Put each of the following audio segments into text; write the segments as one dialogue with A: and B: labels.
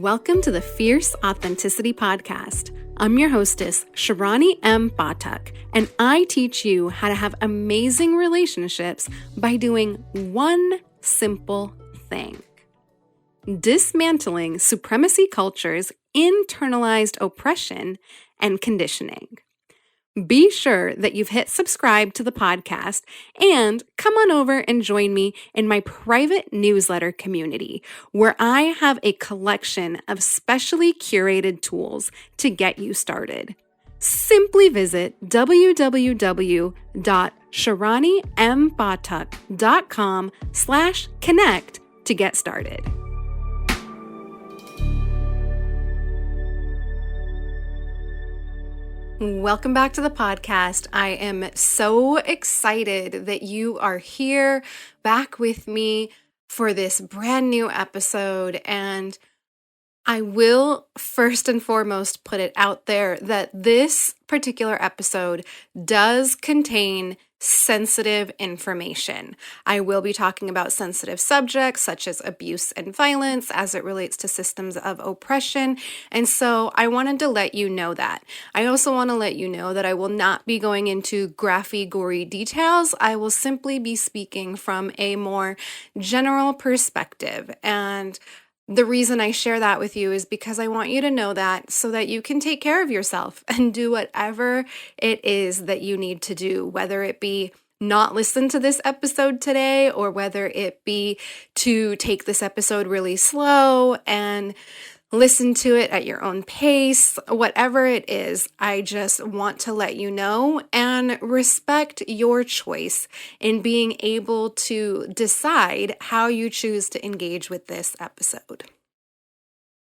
A: Welcome to the Fierce Authenticity Podcast. I'm your hostess, Sharani M. Batak, and I teach you how to have amazing relationships by doing one simple thing: dismantling supremacy culture's internalized oppression and conditioning. Be sure that you've hit subscribe to the podcast and come on over and join me in my private newsletter community, where I have a collection of specially curated tools to get you started. Simply visit www.sharanimbatak.com/connect to get started. Welcome back to the podcast. I am so excited that you are here back with me for this brand new episode. And I will first and foremost put it out there that this particular episode does contain sensitive information. I will be talking about sensitive subjects such as abuse and violence as it relates to systems of oppression. And so I wanted to let you know that. I also want to let you know that I will not be going into graphy, gory details. I will simply be speaking from a more general perspective. And the reason I share that with you is because I want you to know that so that you can take care of yourself and do whatever it is that you need to do, whether it be not listen to this episode today or whether it be to take this episode really slow and listen to it at your own pace. Whatever it is, I just want to let you know and respect your choice in being able to decide how you choose to engage with this episode.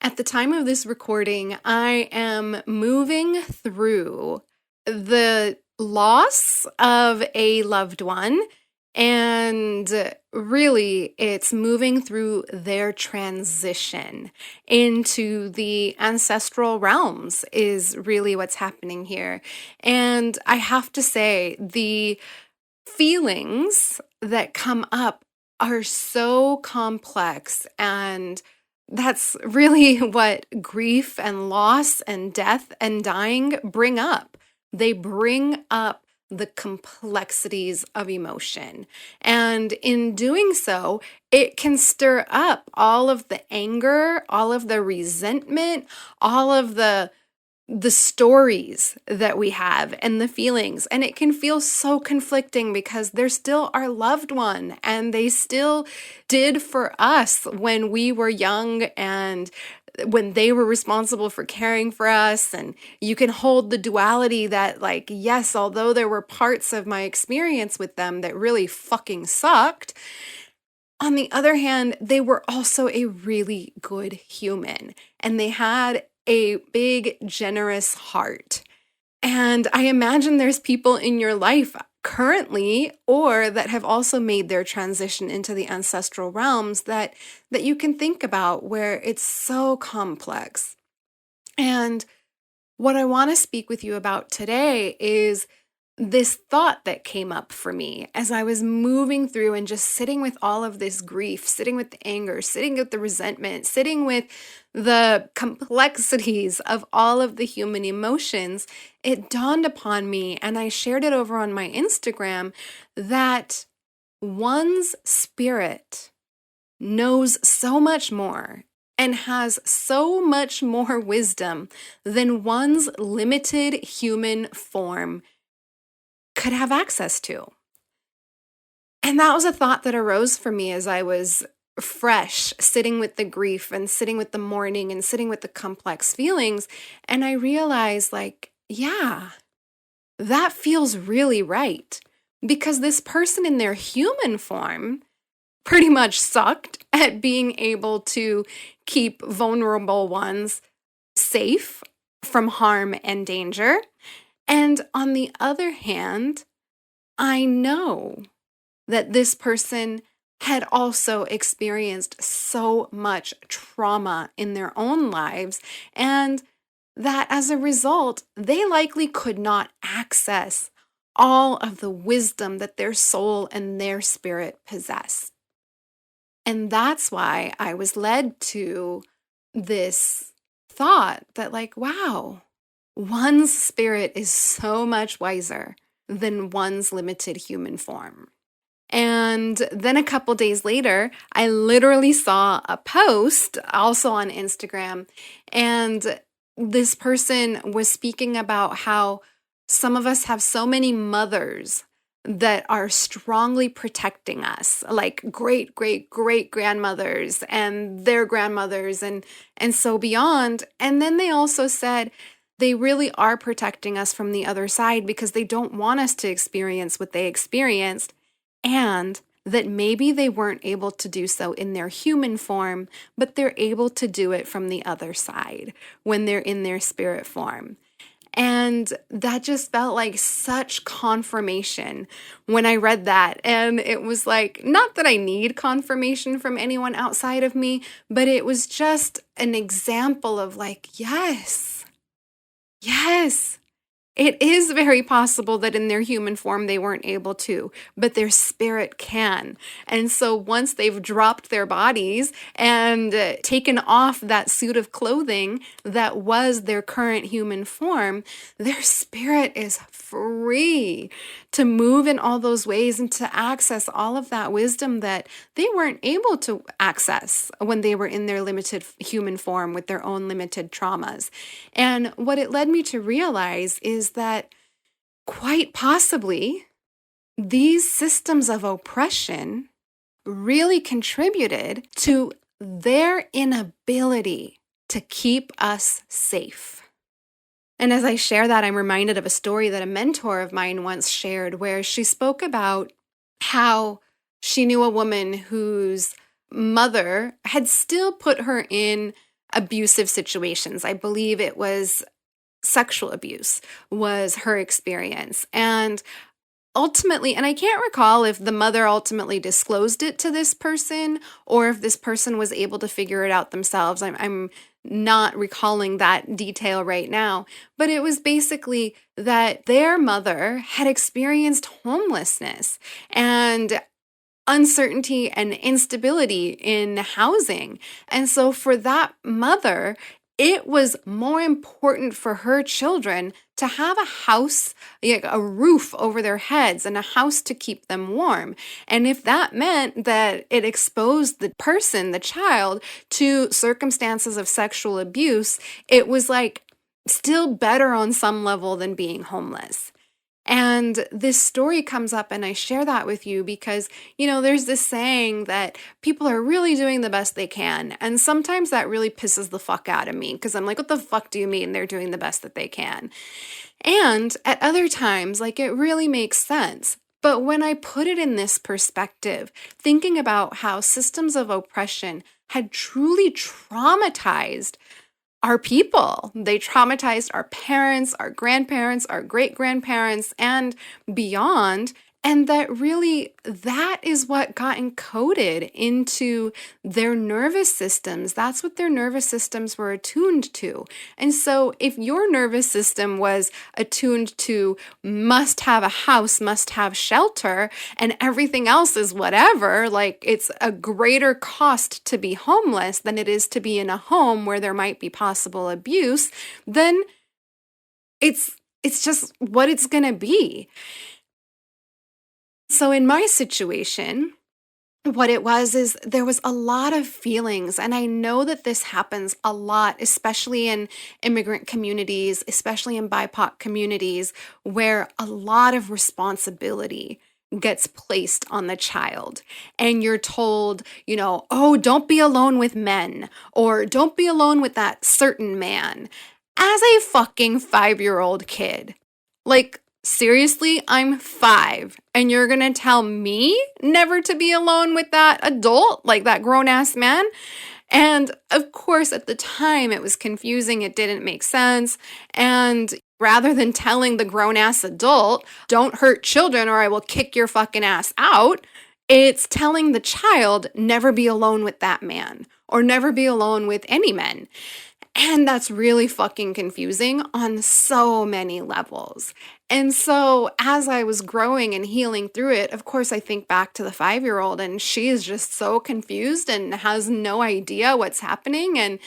A: At the time of this recording, I am moving through the loss of a loved one. And really, it's moving through their transition into the ancestral realms is really what's happening here. And I have to say, the feelings that come up are so complex, and that's really what grief and loss and death and dying bring up. They bring up the complexities of emotion. And in doing so, it can stir up all of the anger, all of the resentment, all of the stories that we have and the feelings. And it can feel so conflicting because they're still our loved one and they still did for us when we were young and when they were responsible for caring for us. And you can hold the duality that, like, yes, although there were parts of my experience with them that really fucking sucked, on the other hand, they were also a really good human and they had a big, generous heart. And I imagine there's people in your life currently or that have also made their transition into the ancestral realms that you can think about where it's so complex. And what I want to speak with you about today is this thought that came up for me as I was moving through and just sitting with all of this grief, sitting with the anger, sitting with the resentment, sitting with the complexities of all of the human emotions. It dawned upon me, and I shared it over on my Instagram, that one's spirit knows so much more and has so much more wisdom than one's limited human form could have access to. And that was a thought that arose for me as I was fresh, sitting with the grief and sitting with the mourning and sitting with the complex feelings. And I realized, like, yeah, that feels really right. Because this person in their human form pretty much sucked at being able to keep vulnerable ones safe from harm and danger. And on the other hand, I know that this person had also experienced so much trauma in their own lives, and that as a result, they likely could not access all of the wisdom that their soul and their spirit possess. And that's why I was led to this thought that, like, wow, one's spirit is so much wiser than one's limited human form. And then a couple days later, I literally saw a post also on Instagram, and this person was speaking about how some of us have so many mothers that are strongly protecting us, like great, great, great grandmothers and their grandmothers and so beyond. And then they also said they really are protecting us from the other side because they don't want us to experience what they experienced, and that maybe they weren't able to do so in their human form, but they're able to do it from the other side when they're in their spirit form. And that just felt like such confirmation when I read that. And it was like, not that I need confirmation from anyone outside of me, but it was just an example of like, yes, it is very possible that in their human form they weren't able to, but their spirit can. And so once they've dropped their bodies and taken off that suit of clothing that was their current human form, their spirit is free to move in all those ways and to access all of that wisdom that they weren't able to access when they were in their limited human form with their own limited traumas. And what it led me to realize is that quite possibly these systems of oppression really contributed to their inability to keep us safe. And as I share that, I'm reminded of a story that a mentor of mine once shared where she spoke about how she knew a woman whose mother had still put her in abusive situations. I believe it was sexual abuse was her experience. And ultimately, and I can't recall if the mother ultimately disclosed it to this person or if this person was able to figure it out themselves. I'm not recalling that detail right now, but it was basically that their mother had experienced homelessness and uncertainty and instability in housing. And so for that mother, it was more important for her children to have a house, like a roof over their heads and a house to keep them warm. And if that meant that it exposed the person, the child, to circumstances of sexual abuse, it was like still better on some level than being homeless. And this story comes up, and I share that with you because, there's this saying that people are really doing the best they can. And sometimes that really pisses the fuck out of me because I'm like, what the fuck do you mean they're doing the best that they can? And at other times, like, it really makes sense. But when I put it in this perspective, thinking about how systems of oppression had truly traumatized our people. They traumatized our parents, our grandparents, our great-grandparents, and beyond. And that really, that is what got encoded into their nervous systems. That's what their nervous systems were attuned to. And so if your nervous system was attuned to must have a house, must have shelter, and everything else is whatever, like it's a greater cost to be homeless than it is to be in a home where there might be possible abuse, then it's just what it's going to be. So in my situation, what it was is there was a lot of feelings, and I know that this happens a lot, especially in immigrant communities, especially in BIPOC communities, where a lot of responsibility gets placed on the child. And you're told, oh, don't be alone with men, or don't be alone with that certain man, as a fucking 5-year-old kid. Like, seriously, I'm 5, and you're gonna tell me never to be alone with that adult, like that grown-ass man? And of course, at the time, it was confusing, it didn't make sense, and rather than telling the grown-ass adult, don't hurt children or I will kick your fucking ass out, it's telling the child, never be alone with that man, or never be alone with any men. And that's really fucking confusing on so many levels. And so as I was growing and healing through it, of course, I think back to the 5-year-old, and she is just so confused and has no idea what's happening. And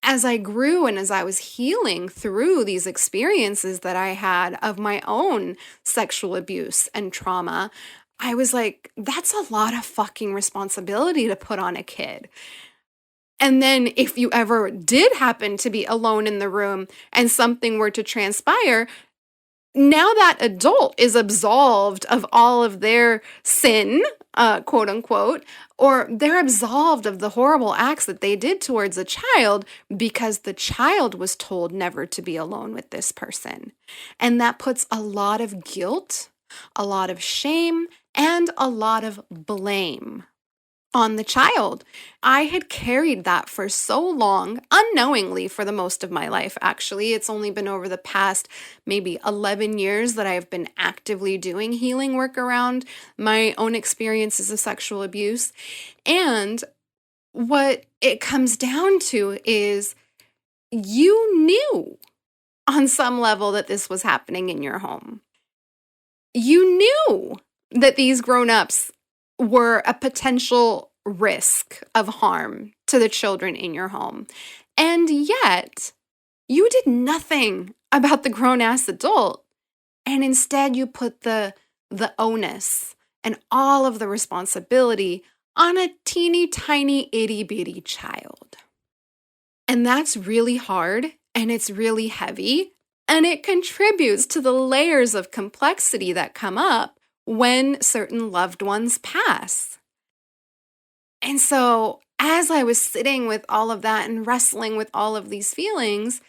A: as I grew and as I was healing through these experiences that I had of my own sexual abuse and trauma, I was like, that's a lot of fucking responsibility to put on a kid. And then if you ever did happen to be alone in the room and something were to transpire, now that adult is absolved of all of their sin, quote unquote, or they're absolved of the horrible acts that they did towards a child because the child was told never to be alone with this person. And that puts a lot of guilt, a lot of shame, and a lot of blame on the child. I had carried that for so long, unknowingly for the most of my life, actually. It's only been over the past maybe 11 years that I've been actively doing healing work around my own experiences of sexual abuse. And what it comes down to is you knew on some level that this was happening in your home. You knew that these grown-ups were a potential risk of harm to the children in your home. And yet, you did nothing about the grown-ass adult. And instead, you put the onus and all of the responsibility on a teeny tiny itty bitty child. And that's really hard, and it's really heavy, and it contributes to the layers of complexity that come up when certain loved ones pass. And so, as I was sitting with all of that and wrestling with all of these feelings,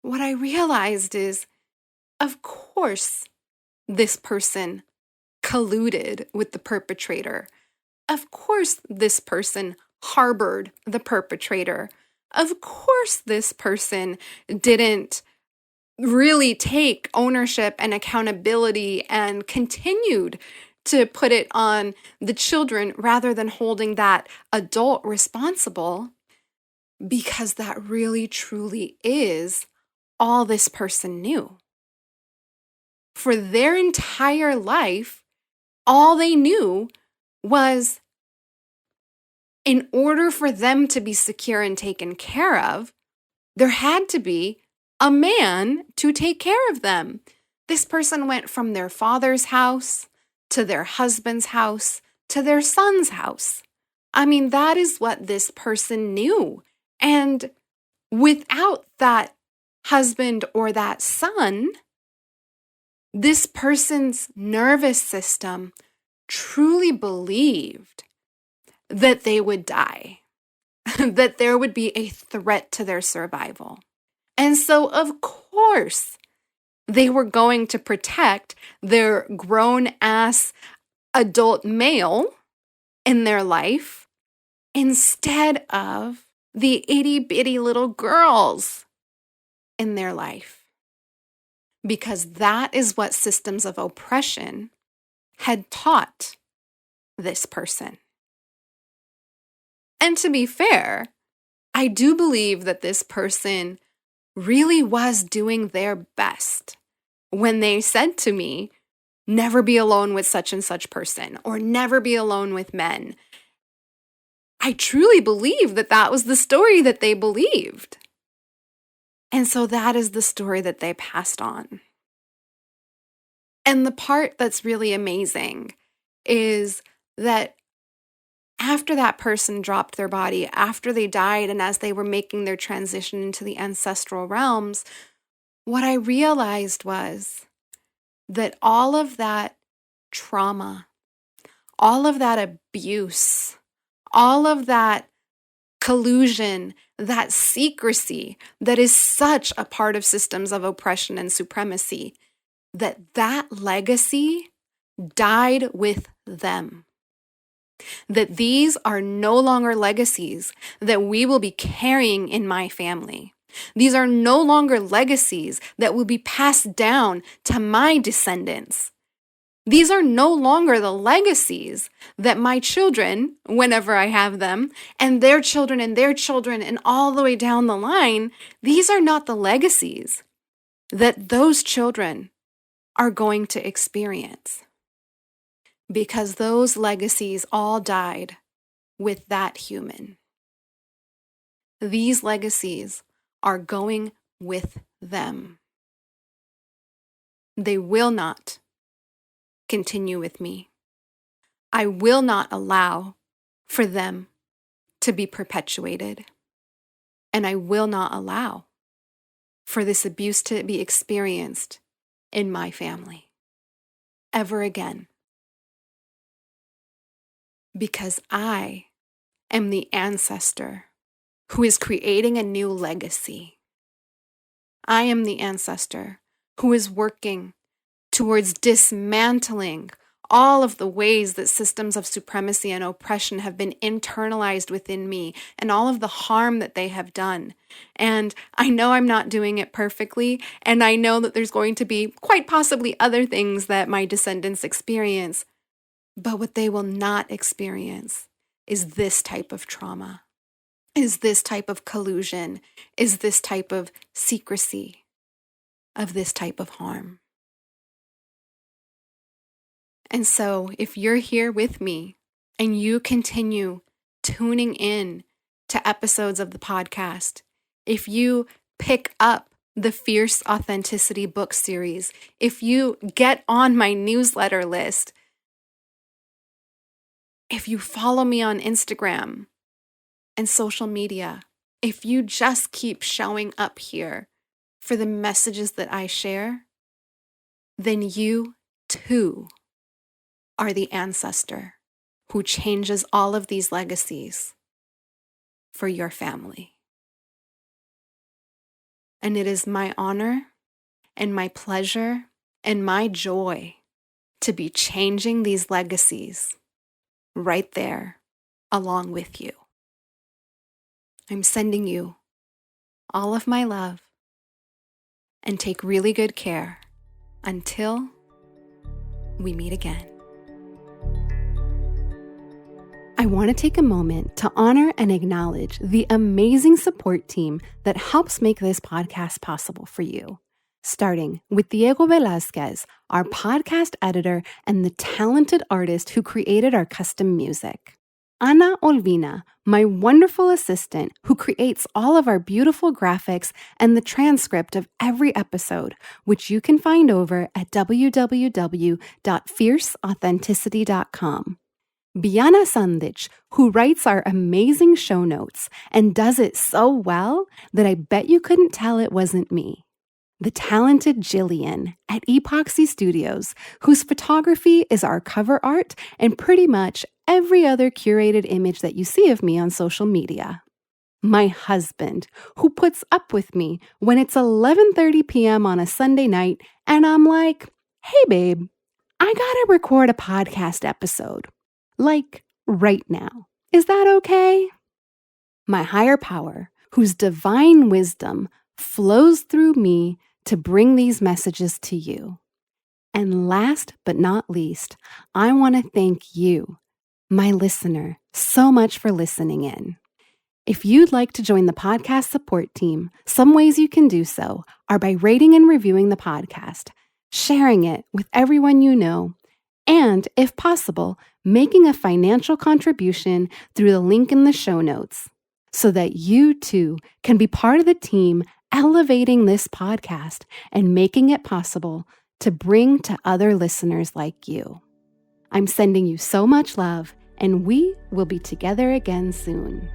A: what I realized is, of course, this person colluded with the perpetrator. Of course, this person harbored the perpetrator. Of course, this person didn't really take ownership and accountability and continued to put it on the children rather than holding that adult responsible, because that really truly is all this person knew. For their entire life, all they knew was, in order for them to be secure and taken care of, there had to be a man to take care of them. This person went from their father's house to their husband's house to their son's house. I mean, that is what this person knew. And without that husband or that son, this person's nervous system truly believed that they would die, that there would be a threat to their survival. And so, of course, they were going to protect their grown-ass adult male in their life instead of the itty-bitty little girls in their life. Because that is what systems of oppression had taught this person. And to be fair, I do believe that this person really was doing their best when they said to me, never be alone with such and such person, or never be alone with men. I truly believe that that was the story that they believed. And so that is the story that they passed on. And the part that's really amazing is that after that person dropped their body, after they died, and as they were making their transition into the ancestral realms, what I realized was that all of that trauma, all of that abuse, all of that collusion, that secrecy that is such a part of systems of oppression and supremacy, that legacy died with them. That these are no longer legacies that we will be carrying in my family. These are no longer legacies that will be passed down to my descendants. These are no longer the legacies that my children, whenever I have them, and their children and all the way down the line, these are not the legacies that those children are going to experience. Because those legacies all died with that human. these legacies are going with them. They will not continue with me. I will not allow for them to be perpetuated. And I will not allow for this abuse to be experienced in my family ever again. Because I am the ancestor who is creating a new legacy. I am the ancestor who is working towards dismantling all of the ways that systems of supremacy and oppression have been internalized within me and all of the harm that they have done. And I know I'm not doing it perfectly, and I know that there's going to be quite possibly other things that my descendants experience, but what they will not experience is this type of trauma, is this type of collusion, is this type of secrecy, of this type of harm. And so if you're here with me and you continue tuning in to episodes of the podcast, if you pick up the Fierce Authenticity book series, if you get on my newsletter list, if you follow me on Instagram and social media, if you just keep showing up here for the messages that I share, then you too are the ancestor who changes all of these legacies for your family. And it is my honor and my pleasure and my joy to be changing these legacies right there along with you. I'm sending you all of my love, and take really good care until we meet again. I want to take a moment to honor and acknowledge the amazing support team that helps make this podcast possible for you. Starting with Diego Velazquez, our podcast editor and the talented artist who created our custom music. Ana Olvina, my wonderful assistant who creates all of our beautiful graphics and the transcript of every episode, which you can find over at www.fierceauthenticity.com. Biana Sandich, who writes our amazing show notes and does it so well that I bet you couldn't tell it wasn't me. The talented Jillian at Epoxy Studios, whose photography is our cover art and pretty much every other curated image that you see of me on social media. My husband, who puts up with me when it's 11:30 p.m. on a Sunday night and I'm like, hey babe, I gotta record a podcast episode. Like right now. Is that okay? My higher power, whose divine wisdom flows through me to bring these messages to you. And last but not least, I want to thank you, my listener, so much for listening in. If you'd like to join the podcast support team, some ways you can do so are by rating and reviewing the podcast, sharing it with everyone you know, and, if possible, making a financial contribution through the link in the show notes so that you too can be part of the team elevating this podcast and making it possible to bring to other listeners like you. I'm sending you so much love, and we will be together again soon.